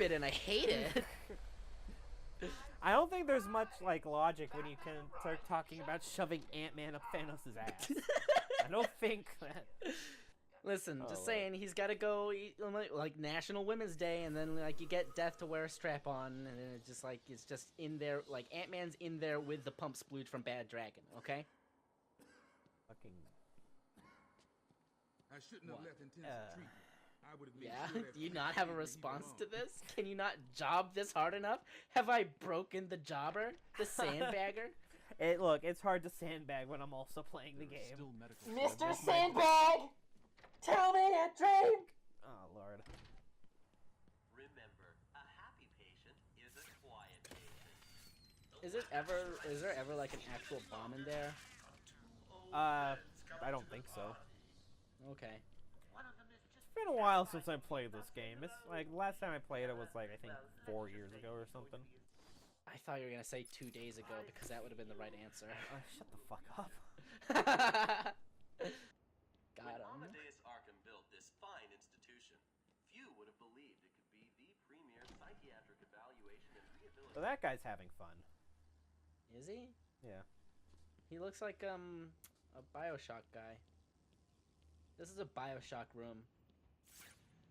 stupid and I hate it. I don't think there's much like logic when you can start talking about shoving Ant-Man up Thanos' ass. I don't think that. Listen, just saying, he's got to go like National Women's Day, and then like you get Death to wear a strap on, and then it's just in there, like Ant-Man's in there with the pump splooge from Bad Dragon. Okay. Fucking. I shouldn't have left intensive treatment. I would have made Yeah. sure that Do you not have a response to this? Can you not job this hard enough? Have I broken the jobber, the sandbagger? Look, it's hard to sandbag when I'm also playing the game. Mr. Sandbag, tell me a dream. Oh Lord. Remember, a happy patient is a quiet patient. Is there ever like an actual bomb in there? I don't think so. Okay. It's been a while since I played this game. It's like last time I played it was like I think 4 years ago or something. I thought you were gonna say 2 days ago because that would have been the right answer. Shut the fuck up. Got him. Amadeus Arkham built this fine institution, few would have believed it could be the premier psychiatric evaluation and rehabilitation. So that guy's having fun. Is he? Yeah. He looks like a BioShock guy. This is a BioShock room.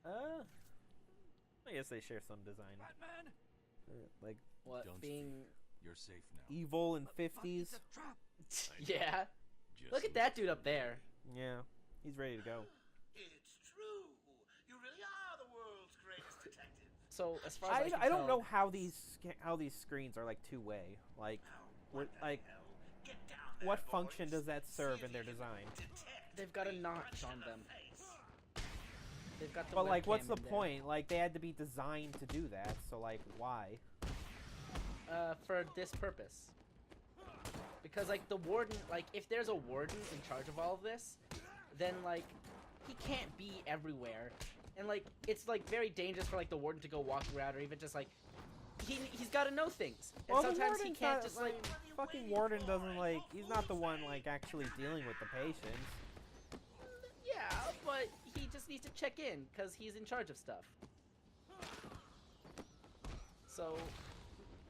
I guess they share some design. Batman! What? Don't Being You're safe now. evil in 50s. yeah. Just Look at that dude up there. Yeah, he's ready to go. It's true. You really are the world's greatest detective. So as far as I don't know how these screens are like two-way. Like, Get down there, what boys. function does that See serve if in their you can design? detect They've got a the notch impression on of them. face. They've got the But like, what's webcam the in there. point? Like, they had to be designed to do that. So like, why? For this purpose. Because like the warden, like if there's a warden in charge of all of this, then like he can't be everywhere, and like it's like very dangerous for like the warden to go walk around or even just like he's got to know things, and Well, the sometimes he warden's can't not, just like. Fucking warden doesn't like. He's not the one like actually dealing with the patients. Yeah, but he just needs to check in because he's in charge of stuff. So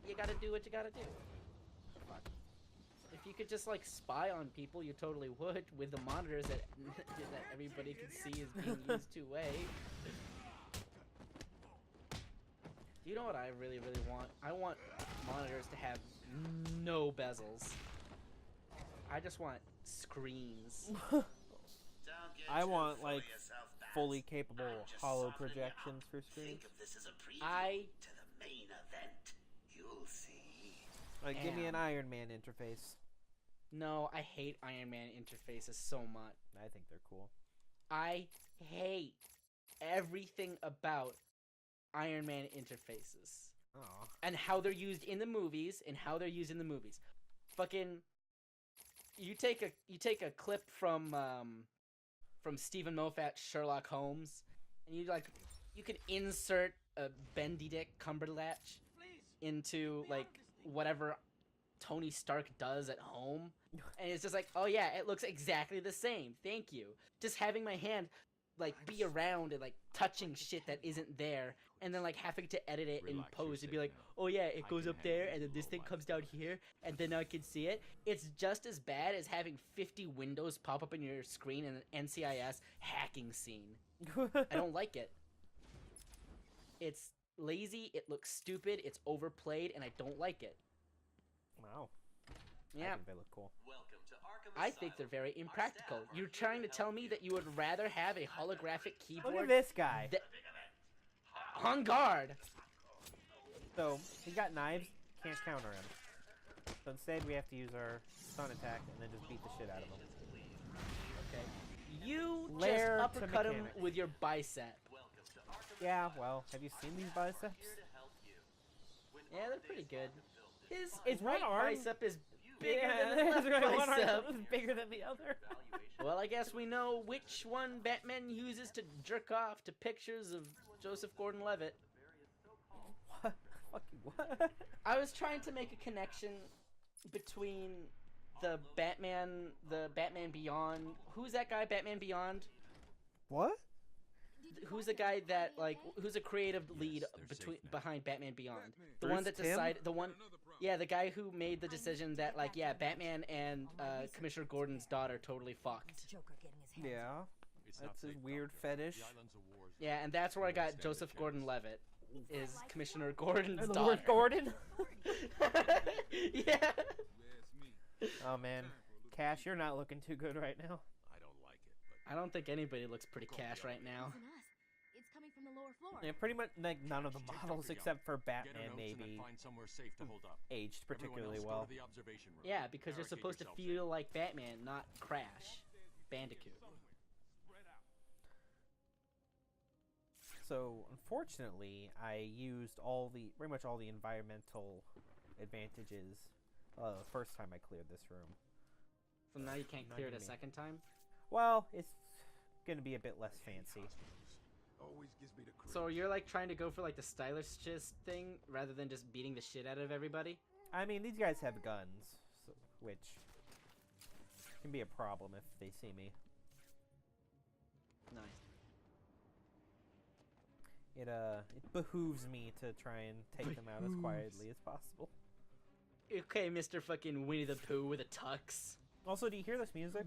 you gotta do what you gotta do. Fuck. If you could just like spy on people, you totally would with the monitors that that everybody can see is being used two-way. Do you know what I really, really want? I want monitors to have no bezels. I just want screens. Don't get I too want full of like yourself, Bats. fully capable I'm just hollow softening you up. projections for screens. Think of this as a preview I- to the main event. You'll see. Like, give me an Damn. Iron Man interface. No, I hate Iron Man interfaces so much. I think they're cool. I hate everything about Iron Man interfaces. Oh. And how they're used in the movies Fucking you take a clip from Stephen Moffat's Sherlock Holmes, and you can insert a Benedict Cumberbatch into like whatever Tony Stark does at home, and it's just like, oh yeah, it looks exactly the same. Thank you. Just having my hand like be around and like touching shit that isn't there, and then like having to edit it in Relax, post you're and be safe like, now. oh yeah, it I goes can up there, handle and then this low thing light comes down effects. here, and then I can see it. It's just as bad as having 50 windows pop up in your screen in an NCIS hacking scene. I don't like it. It's lazy, it looks stupid, it's overplayed, and I don't like it. Wow. I Yeah, think they look cool. Welcome to Arkham I think they're Asylum. very Our impractical. staff are You're here trying to help tell me that you would rather have a holographic Look keyboard at this guy. that... On guard! So, he's got knives, can't counter him. So instead we have to use our stun attack and then just beat the shit out of him. Okay. You Lair just to uppercut him mechanic. with your bicep. Welcome to Arkham Yeah, Asylum. well, have you seen these Our biceps? staff are here to help you. When Yeah, they're pretty Amadeus good. Arkham built this His Is one right arm- bicep is bigger Yeah, than the that's left right, one bicep. arm is bigger than the other. evaluation Well, I guess we know which one Batman uses to jerk off to pictures of Joseph Gordon-Levitt. What? Fucking what? I was trying to make a connection between the Batman Beyond. Who's that guy? Batman Beyond. What? who's the guy that like who's a creative lead behind Batman Beyond? The one that Bruce Timm? decided yeah, the guy who made the decision that like yeah, Batman and Commissioner Gordon's daughter totally fucked. Yeah. That's his weird fetish. Yeah, and that's where I got Joseph Gordon-Levitt is Commissioner Gordon's And the daughter. word Gordon? Yeah. Oh man. Cash, you're not looking too good right now. I don't like it, but I don't think anybody looks pretty cash right now. It's coming from the lower floor. Yeah, pretty much like none of the models except for get Batman her notes and then maybe find somewhere safe to hold up. aged Everyone particularly else go well. to the observation room. Yeah, because you're Barricade supposed to yourselves feel like Batman, not Crash Bandicoot. So unfortunately, I used pretty much all the environmental advantages the first time I cleared this room. So now you can't Not clear it a me. second time? Well, it's gonna be a bit less fancy. Always gives me the creeps. So you're like trying to go for like the stylish thing rather than just beating the shit out of everybody? I mean, these guys have guns, so, which can be a problem if they see me. Nice. It behooves me to try and take them out as quietly as possible. Okay, Mr. fucking Winnie the Pooh with a tux. Also, do you hear this music?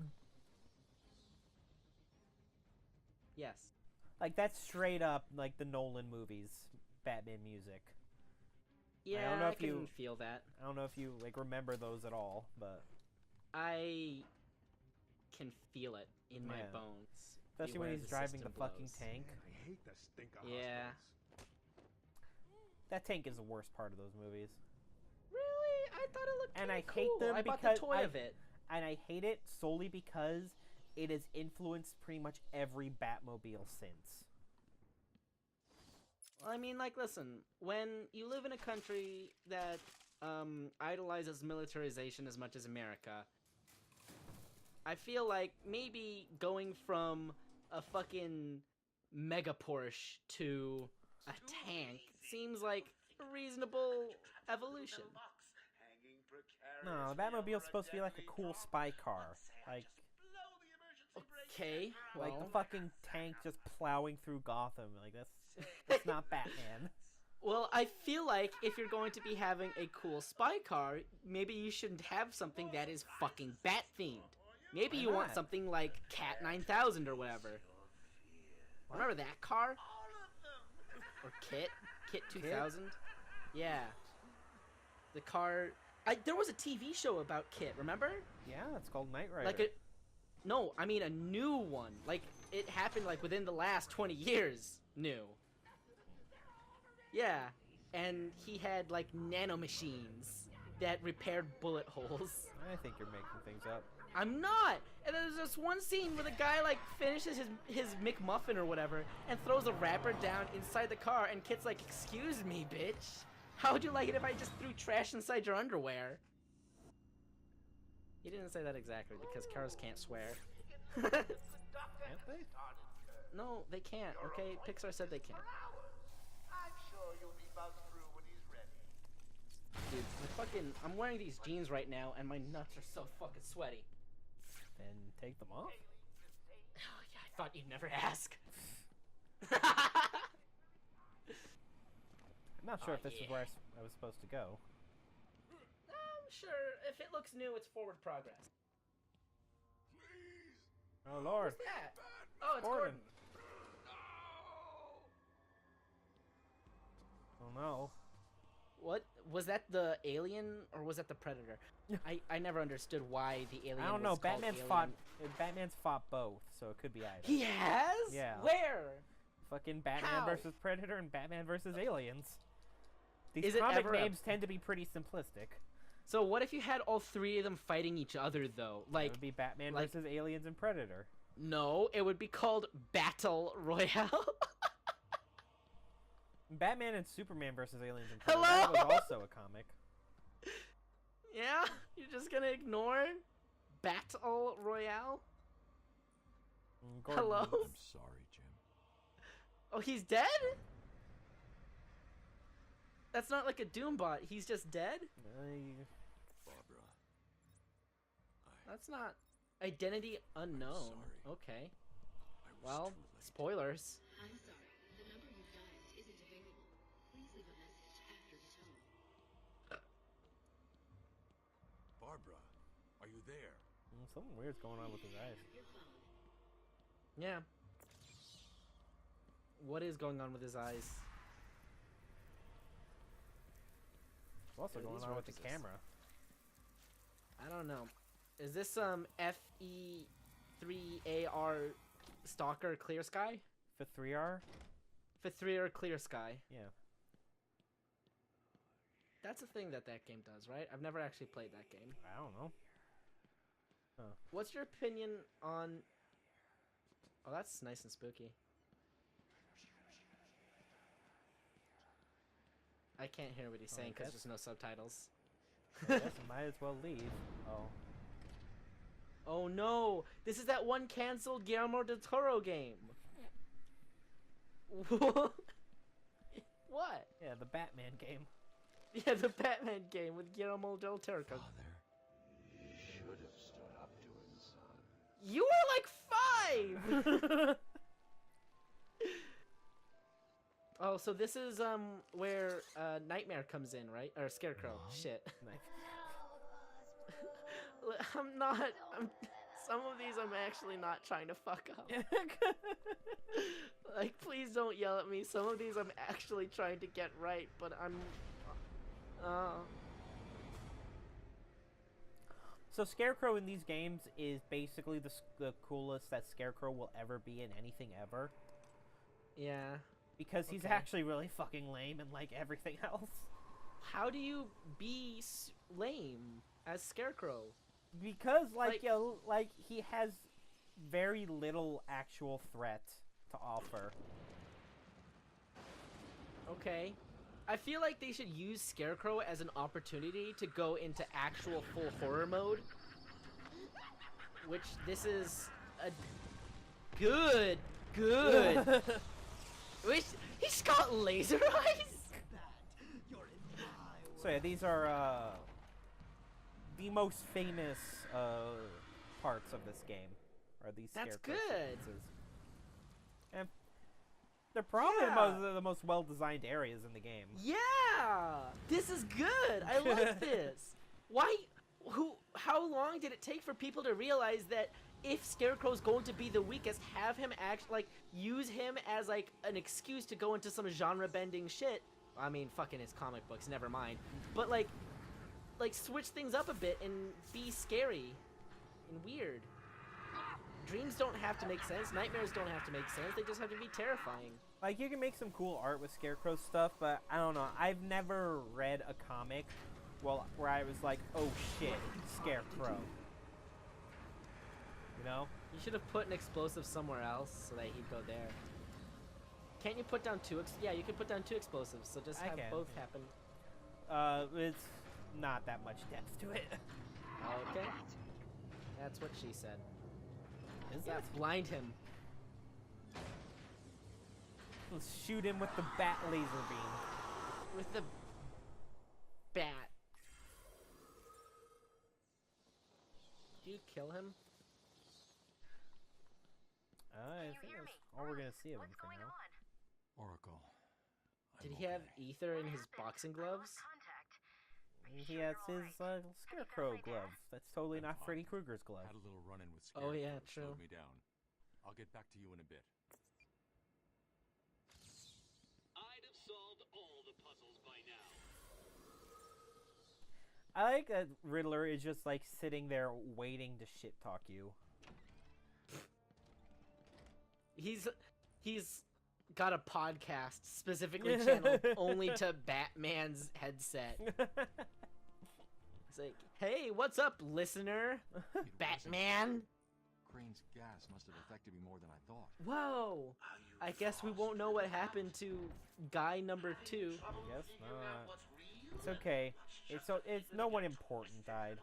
Yes. Like, that's straight up, like, the Nolan movies, Batman music. Yeah, don't know I if can you- feel that. I don't know if you, like, remember those at all, but... I can feel it in my Yeah. bones. Especially when Beware he's driving the system fucking blows. tank. Man, I hate that stink of Yeah. hospitals. That tank is the worst part of those movies. Really? I thought it looked And I kinda hate cool. them I bought because the toy of it. And I hate it solely because it has influenced pretty much every Batmobile since. Well, I mean, like, listen, when you live in a country that idolizes militarization as much as America, I feel like maybe going from a fucking mega Porsche to a tank seems like a reasonable evolution. No, Batmobile's supposed to be like a cool spy car. Like Okay, well, the fucking tank just plowing through Gotham. Like, that's not Batman. well, I feel like if you're going to be having a cool spy car, maybe you shouldn't have something that is fucking Bat-themed. Maybe Why you want not? something like Cat 9000 or whatever. Remember that car? Or Kit? Kit 2000? Yeah. The car... there was a TV show about Kit, remember? Yeah, it's called Knight Rider. Like No, I mean a new one. Like, it happened like within the last 20 years. New. Yeah. And he had like nanomachines that repaired bullet holes. I think you're making things up. I'm not! And then there's this one scene where the guy, like, finishes his McMuffin or whatever and throws a wrapper down inside the car, and Kit's like, excuse me, bitch. How would you like it if I just threw trash inside your underwear? He didn't say that exactly, because cars can't swear. Can't they? No, they can't, okay? Pixar said they can't. I'm sure you'll be buzzed through when he's ready. Dude, I'm wearing these jeans right now, and my nuts are so fucking sweaty. Then take them off. Oh, yeah, I thought you'd never ask. I'm not sure Oh, if this is yeah. where I was supposed to go. Sure, if it looks new, it's forward progress. Oh lord. Who's that? Oh, it's Gordon. Gordon. Oh no. What? Was that the alien, or was that the Predator? I never understood why the alien I don't know. was called Batman's fought both, so it could be either. He has? Yeah. Where? Fucking Batman How? versus Predator and Batman versus Aliens. These Is it comic ever a- names tend to be pretty simplistic. So what if you had all three of them fighting each other, though? It Like, would be Batman like- versus Aliens and Predator. no, it would be called Battle Royale. Batman and Superman versus Aliens and Predator. Hello? That was also a comic. Yeah? You're just gonna ignore Battle Royale? Gordon Hello? Leeds. I'm sorry, Jim. Oh, he's dead? That's not like a Doombot. He's just dead? Barbara. That's not identity unknown. Sorry. Okay. I was Well, too late. spoilers. I'm there. Something weird's going on with his eyes. Yeah. What is going on with his eyes? What's also Yeah, going these on with the roaches. camera? I don't know. Is this FE3AR Stalker Clear Sky? For 3R? For 3R Clear Sky. Yeah. That's a thing that game does, right? I've never actually played that game. I don't know. What's your opinion on... Oh, that's nice and spooky. I can't hear what he's saying because guess- there's no subtitles. I guess I might as well leave. Oh. Oh no! This is that one cancelled Guillermo del Toro game! What? Yeah, the Batman game. Yeah, the Batman game with Guillermo del Toro. Father, should have stood up to him, son. You were like 5! Oh, so this is where Nightmare comes in, right? Or Scarecrow. Shit. Nice. Some of these I'm actually not trying to fuck up. Like, please don't yell at me. Some of these I'm actually trying to get right, but I'm... So Scarecrow in these games is basically the coolest that Scarecrow will ever be in anything ever. Yeah. Because he's Okay. actually really fucking lame and like everything else. How do you be lame as Scarecrow? Because Like- like he has very little actual threat to offer. Okay. I feel like they should use Scarecrow as an opportunity to go into actual full horror mode. Which this is a good. Which he's got laser eyes. So yeah, these are the most famous parts of this game. Are these That's Scarecrow good. sequences. And they're probably Yeah. the most well-designed areas in the game. Yeah, this is good. I like this. Why? How long did it take for people to realize that if Scarecrow's going to be the weakest, have him use him as like an excuse to go into some genre-bending shit? I mean, fucking his comic books, never mind. But like switch things up a bit and be scary and weird. Dreams don't have to make sense. Nightmares don't have to make sense. They just have to be terrifying. Like, you can make some cool art with Scarecrow stuff, but I don't know. I've never read a comic where I was like, oh shit, Scarecrow. You know? You should have put an explosive somewhere else so that he'd go there. Can't you put down yeah, you can put down 2 explosives, so just I have can, both yeah. happen. It's not that much depth to it. Okay. That's what she said. Is Yeah, it? blind him. Let's shoot him with the bat laser beam. With the bat. Do you kill him? I think that's all we're gonna see of him for now. Oracle. Did he have ether in his boxing gloves? He has his Scarecrow glove. That's totally not Freddy Krueger's glove. Had a little run-in with Oh, Scarecrow. yeah, true. Slowed me down. I'll get back to you in a bit. I'd have solved all the puzzles by now. I like that Riddler is just like sitting there waiting to shit talk you. He's got a podcast specifically channeled only to Batman's headset. It's like, hey, what's up, listener? It wasn't. Batman? Crane's gas must have affected me more than I thought. Whoa. I guess we won't know what happened to guy number 2. Yes, it's okay. It's no one important died.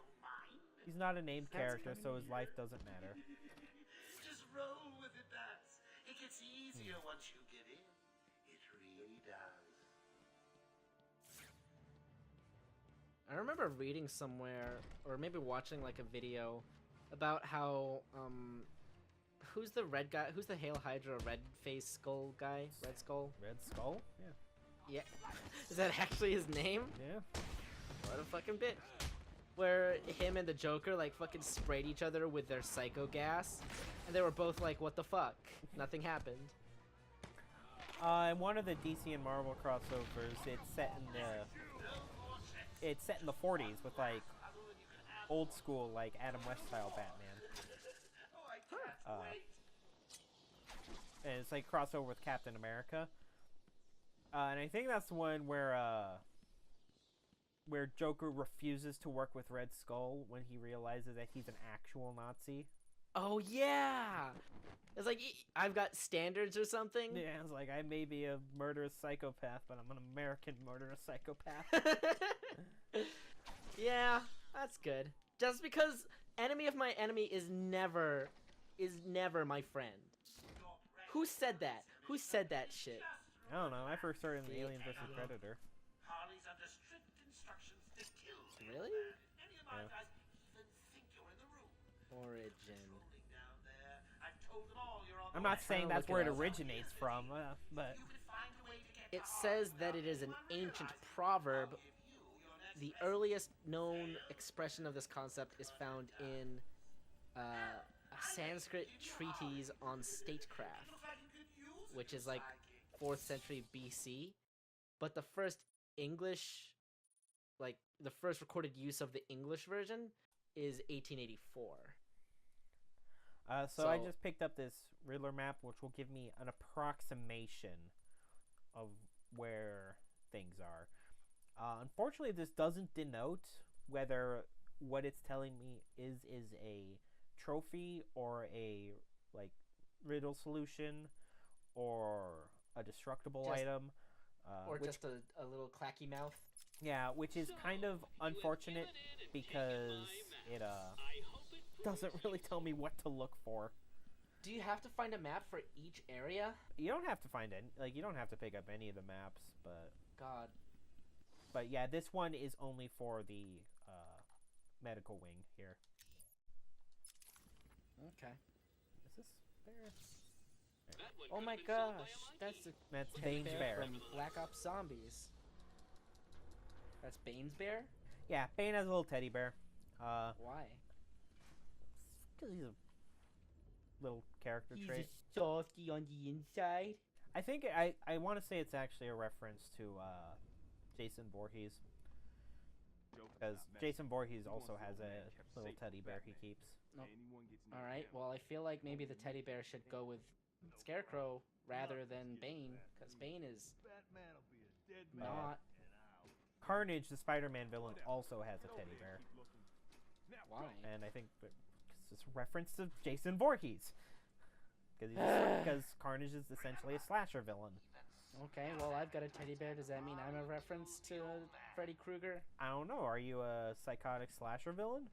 He's not a named character, so his life doesn't matter. Just roll with it, Bats. It gets easier once you get in. It really does. I remember reading somewhere, or maybe watching like a video, about how, who's the red guy, who's the Hail Hydra red face skull guy? Red Skull? Red Skull? Yeah. Yeah. Is that actually his name? Yeah. What a fucking bitch. where him and the Joker like fucking sprayed each other with their psycho gas, and they were both like, "What the fuck?" Nothing happened. In one of the DC and Marvel crossovers, it's set in the 40s with like old school like Adam West style Batman. And it's like crossover with Captain America. And I think that's the one where Joker refuses to work with Red Skull when he realizes that he's an actual Nazi. Oh yeah, it's like I've got standards or something. Yeah, it's like I may be a murderous psychopath, but I'm an American murderous psychopath. Yeah, that's good. Just because enemy of my enemy is never my friend. Who said that? Who said that shit? I don't know. I first started in Alien vs. Predator. Harley's under strict instructions to kill you. Really? Any of our guys even think you're in the room. Origin. Rolling down there. I've told them all you're on I'm the not way. saying Trying to that's look where it it up. originates from, but You can find a way to get It to says Harley's that it is an ancient proverb. The earliest known expression of this concept is found in a Sanskrit treatise on statecraft, which is like 4th century BC. But the first English, like the first recorded use of the English version is 1884. so I So- just picked up this Riddler map, which will give me an approximation of where things are. Unfortunately, this doesn't denote whether what it's telling me is a trophy or a like riddle solution or a destructible Just- item. Or which, just a little clacky mouth. yeah, which is kind of unfortunate because it doesn't really tell me what to look for. Do you have to find a map for each area? You don't have to find any, like you don't have to pick up any of the maps, God. but yeah, this one is only for the medical wing here. Okay. Is this bear? Oh my gosh, that's the That's teddy Bane's bear. from Black Ops Zombies. That's Bane's bear? Yeah, Bane has a little teddy bear. Why? Because he's a little character He's trait. a softy on the inside. I think I want to say it's actually a reference to Jason Voorhees. Because Jason Voorhees also has a little teddy bear he keeps. Alright, well, I feel like maybe the teddy bear should go with Scarecrow rather than Bane, because Bane is not. Carnage, the Spider-Man villain, also has a teddy bear. Why? And I think it's a reference to Jason Voorhees. Because Carnage is essentially a slasher villain. Okay, well, I've got a teddy bear. Does that mean I'm a reference to Freddy Krueger? I don't know. Are you a psychotic slasher villain?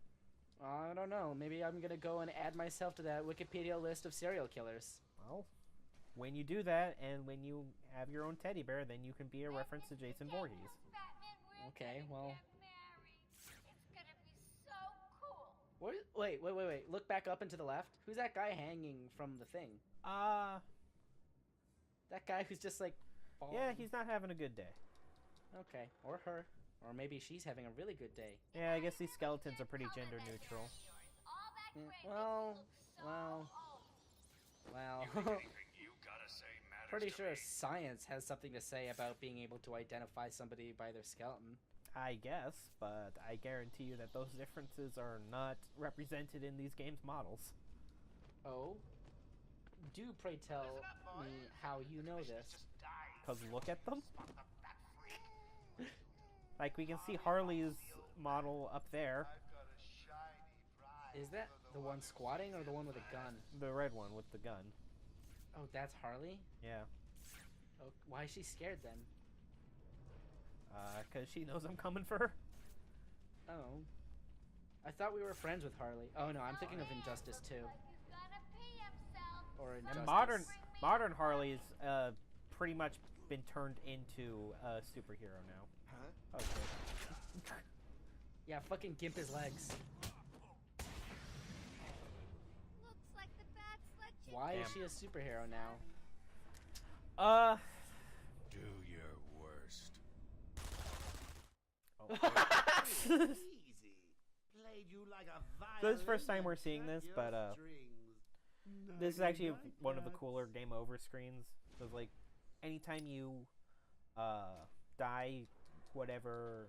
I don't know. Maybe I'm gonna go and add myself to that Wikipedia list of serial killers. Well, when you do that, and when you have your own teddy bear, then you can be a reference to Jason Voorhees. Okay, well. It's gonna be so cool. Wait. Look back up and to the left. Who's that guy hanging from the thing? That guy who's just like. Falling. Yeah, he's not having a good day. Okay, or her. Or maybe she's having a really good day. Yeah, I guess these skeletons are pretty gender neutral. Yeah, well. Pretty sure science has something to say about being able to identify somebody by their skeleton. I guess, but I guarantee you that those differences are not represented in these games' models. Oh? Do pray tell me how you know this. Because look at them. Like, we can see Harley's model up there. Is that the one squatting or the one with a gun? The red one with the gun. Oh, that's Harley? Yeah. Oh, why is she scared then? Because she knows I'm coming for her. Oh. I thought we were friends with Harley. Oh no, I'm thinking of Injustice 2. Or Injustice. And modern Harley's pretty much been turned into a superhero now. Huh? Okay. Yeah, fucking gimp his legs. Looks like the bad sledge. Why is Damn. she a superhero now? Do your worst. Oh, Easy. you like a So this is the first violin time we're and seeing cut this, your but strings. this is actually Nighty-night, one of the cats. cooler game over screens. So it's like anytime you die, whatever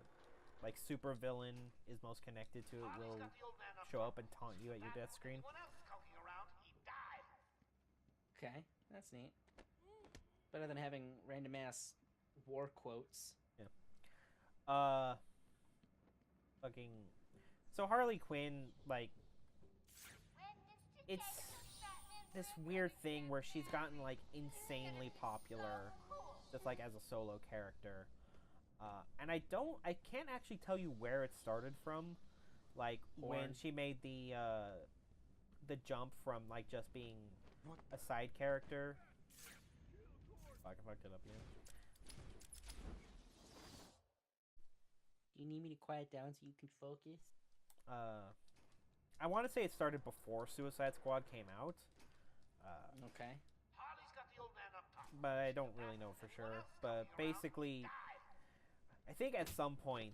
like super villain is most connected to it will show up and taunt you at your death screen. Okay, that's neat. Better than having random ass war quotes. Yeah. Fucking. So Harley Quinn, like, it's this weird thing where she's gotten like insanely popular, just like as a solo character. And I can't actually tell you where it started from, like when Porn. she made the jump from like just being a side character. Fuck, I fucked it up again. Do you need me to quiet down so you can focus? I want to say it started before Suicide Squad came out. Okay. But I don't really know for sure. But basically, I think at some point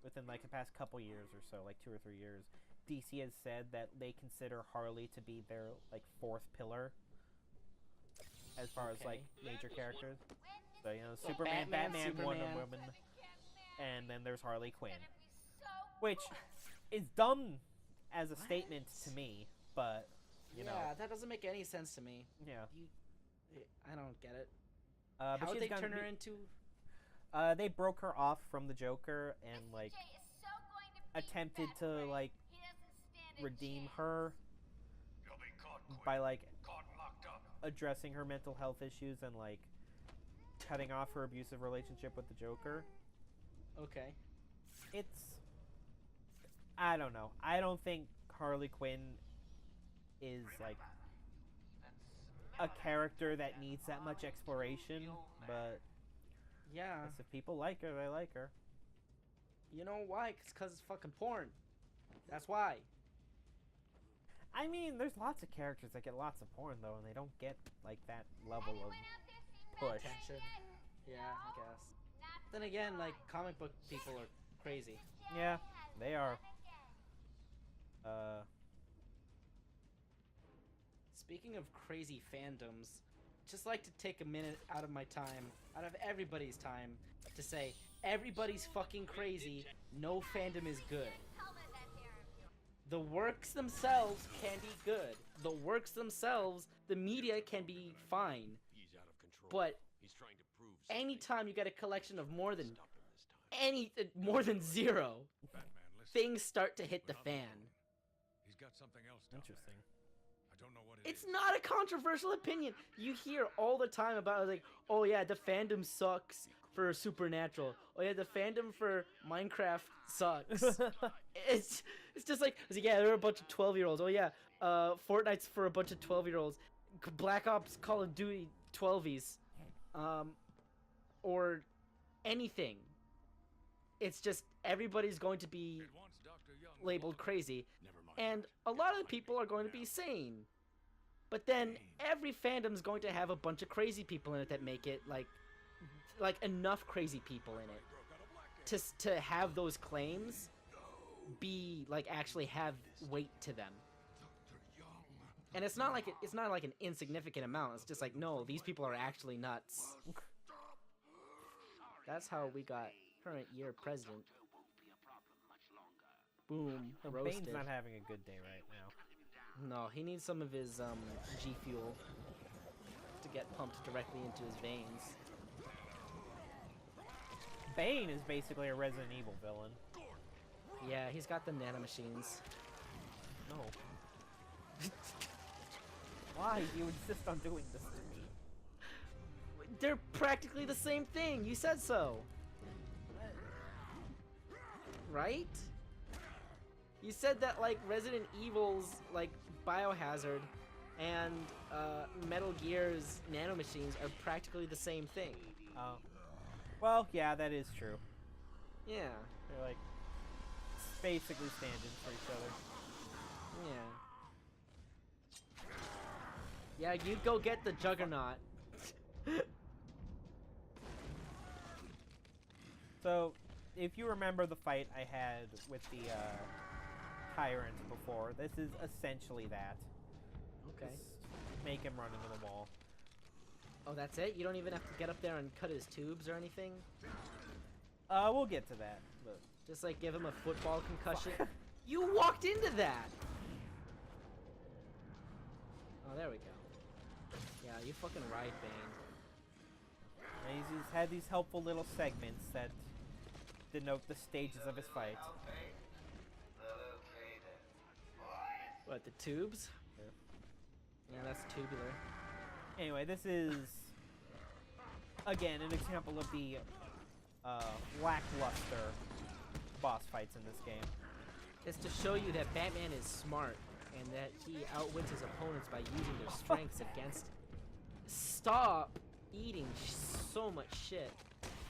within like the past couple years or so, like 2 or 3 years, DC has said that they consider Harley to be their like fourth pillar as far as like major characters. So you know, So Superman, Batman, Wonder Superman. Woman, and then there's Harley Quinn, which is dumb as a statement to me, but you know, that doesn't make any sense to me. yeah. I don't get it. But How'd she's they gonna turn her be- into? They broke her off from the Joker and like attempted to like redeem her by like addressing her mental health issues and like cutting off her abusive relationship with the Joker. Okay. I don't know. I don't think Harley Quinn is like a character that needs that much exploration, but Yeah. if people like her, they like her. You know why? Because it's fucking porn. That's why. I mean, there's lots of characters that get lots of porn though, and they don't get like that level of push. Attention. Yeah, I guess. Then again, like comic book people are crazy. Yeah, they are. Speaking of crazy fandoms, just like to take a minute out of my time, out of everybody's time, to say everybody's fucking crazy. No fandom is good. The works themselves can be good. The works themselves, the media can be fine. He's out of control. But He's trying to prove something. anytime you get a collection of more than Stop him this time. more than zero, Batman, listen. things start to hit the We're not fan. alone. He's got something else down Interesting. there. I don't know what it It's is. not a controversial opinion. You hear all the time about like, oh yeah, the fandom sucks for Supernatural. Oh yeah, the fandom for Minecraft sucks. it's just like, yeah, they're a bunch of 12-year-olds. Oh yeah, Fortnite's for a bunch of 12-year-olds. Black Ops, Call of Duty 12s, or anything. It's just everybody's going to be It wants Dr. Young labeled crazy. Never mind. And a lot of the people are going to be sane. But then every fandom's going to have a bunch of crazy people in it that make it like enough crazy people in it to have those claims be like actually have weight to them. And it's not like an insignificant amount. It's just like, no, these people are actually nuts. That's how we got current year president. Boom, roasted. Bane's not having a good day right now. No, he needs some of his G Fuel to get pumped directly into his veins. Bane is basically a Resident Evil villain. Yeah, he's got the nanomachines. No. Why do you insist on doing this to me? They're practically the same thing. You said so. Right? You said that like Resident Evil's like Biohazard and Metal Gear's nanomachines are practically the same thing. Well, yeah, that is true. Yeah. They're like basically stand-ins for each other. Yeah. Yeah, you go get the Juggernaut. So, if you remember the fight I had with the tyrant before. This is essentially that. Okay. Just make him run into the wall. Oh, that's it? You don't even have to get up there and cut his tubes or anything? We'll get to that. But Just like give him a football concussion? You walked into that! Oh, there we go. Yeah, you fucking ride Bane. and he's had these helpful little segments that denote the stages of his fight. Okay. Well, okay then. What, the tubes? Yeah, that's tubular. Anyway, this is again an example of the lackluster boss fights in this game. It's to show you that Batman is smart and that he outwits his opponents by using their strengths against him. Stop eating so much shit.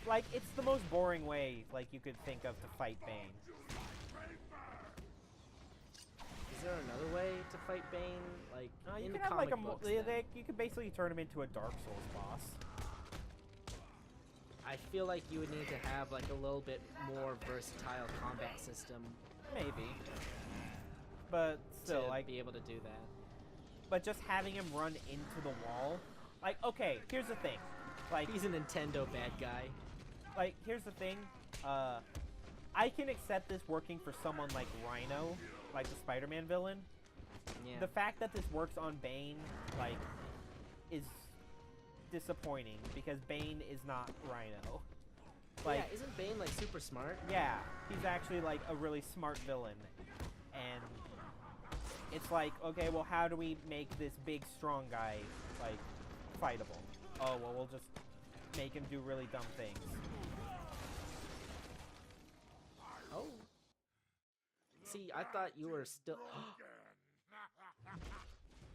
Like, it's the most boring way like you could think of to fight Bane. Is there another way to fight Bane? Like, You in could the have like comic books, then? you could basically turn him into a Dark Souls boss. I feel like you would need to have like a little bit more versatile combat system Maybe. But still, to like, be able to do that. but just having him run into the wall, like, okay, here's the thing, like, He's a Nintendo bad guy. here's the thing, I can accept this working for someone like Rhino, like the Spider-Man villain. Yeah. The fact that this works on Bane, like, is disappointing because Bane is not Rhino. Like, yeah, isn't Bane like super smart? yeah, he's actually like a really smart villain, and it's like, okay, well, how do we make this big, strong guy like fightable? Oh, well, we'll just make him do really dumb things. Oh. See, I thought you were still.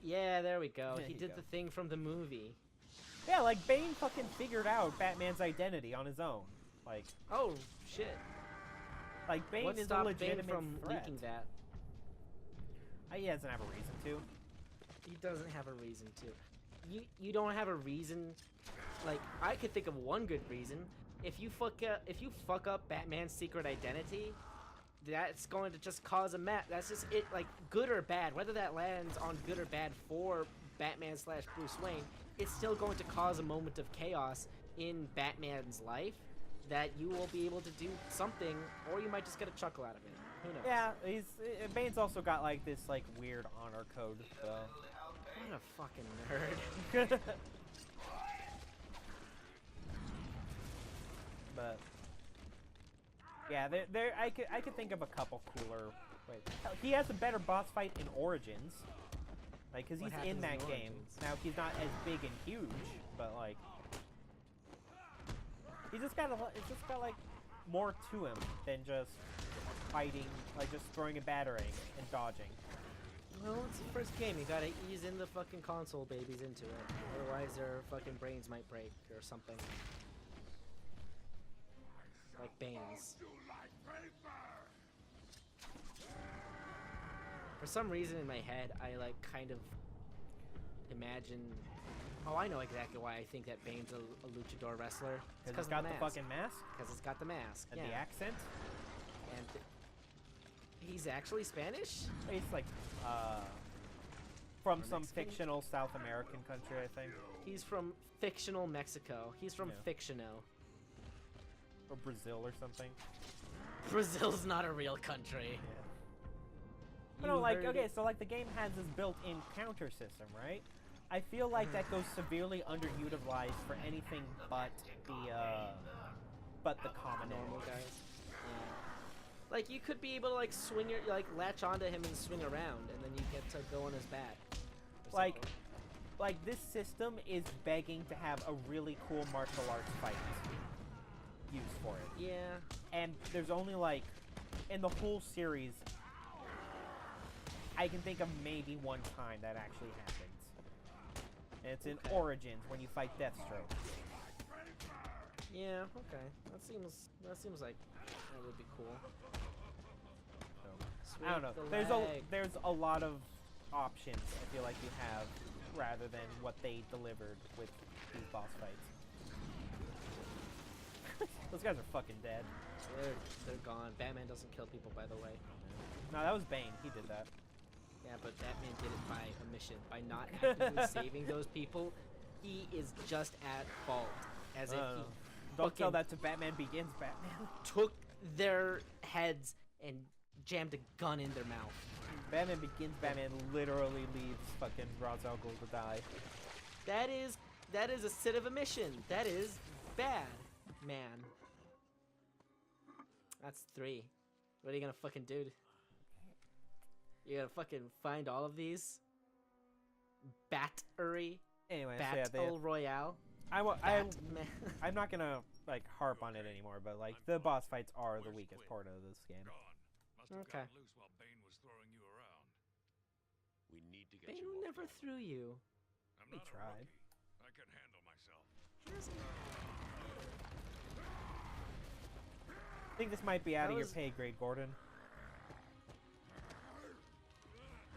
Yeah, there we go. There He you did go. the thing from the movie. Yeah, like Bane fucking figured out Batman's identity on his own. Like Oh shit! Bane What is a stopped Bane legitimate from threat. leaking that? He doesn't have a reason to. He doesn't have a reason to. You don't have a reason. Like, I could think of one good reason. If you fuck up Batman's secret identity, that's going to just cause a mess. That's just it. Like, good or bad, whether that lands on good or bad for Batman / Bruce Wayne, it's still going to cause a moment of chaos in Batman's life that you will be able to do something, or you might just get a chuckle out of it. Who knows? Yeah, Bane's also got like this like weird honor code. So. What a fucking nerd. But yeah, I could think of a couple cooler. Wait, hell, he has a better boss fight in Origins, like, cause What he's in happens that in game. Origins? Now he's not as big and huge, but like, it's just got like more to him than just fighting, like just throwing and battering and dodging. Well, it's the first game. You gotta ease in the fucking console babies into it. Otherwise, their fucking brains might break or something. Like Bane's. For some reason in my head, I like kind of imagine. Oh, I know exactly why I think that Bane's a luchador wrestler. Cause it's got the fucking mask Because it's got the mask. and yeah. the accent. And he's actually Spanish? It's like from Or some Mexican? fictional South American country, I think, He's from fictional Mexico. He's from Yeah. Fictional. or Brazil or something. Brazil's not a real country. But no, You like, heard okay, it. so like the game has this built-in counter system, right? I feel like that goes severely underutilized for anything but the common Normal enemy. guys. Yeah. Like, you could be able to, like, swing your, like, latch onto him and swing around, and then you get to go on his back. or Like, something. like this system is begging to have a really cool martial arts fight used for it. Yeah. And there's only like, in the whole series, I can think of maybe one time that actually happens. And it's in Okay. Origins when you fight Deathstroke. Yeah, okay. That seems like that would be cool. I don't know. Sweep the leg. There's a lot of options I feel like you have rather than what they delivered with these boss fights. Those guys are fucking dead. They're gone. Batman doesn't kill people, by the way. No, that was Bane. He did that. Yeah, but Batman did it by omission. By not actively saving those people, he is just at fault. As if he Don't tell fucking that to Batman Begins, Batman. took their heads and jammed a gun in their mouth. Batman Begins, Batman literally leaves fucking Ra's al Ghul to die. That is a sit of omission. That is bad, man. That's 3. What are you gonna fucking do? You gonna fucking find all of these? Battery? Anyway, so yeah, Battle Royale? Batman. I'm not gonna like harp on it anymore, but like the boss fights are the weakest part of this game. Gone. Must have Okay. gotten loose while Bane was throwing you around. We need to get Bane you off never the threw you. I'm He not tried. a rookie. I can handle myself. I think this might be out of your How is- pay grade, Gordon.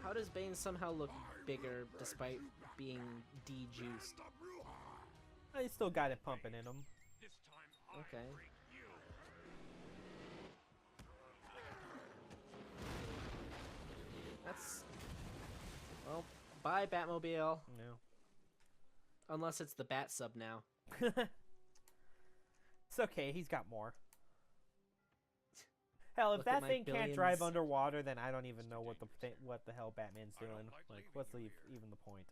How does Bane somehow look bigger despite being de-juiced? He's still got it pumping in him. This time Okay. That's... Well, bye Batmobile. No. Unless it's the Bat sub now. It's okay. He's got more. Hell, if Look at that my thing can't drive billions. underwater, then I don't even know what the hell Batman's doing. Like, what's even the point?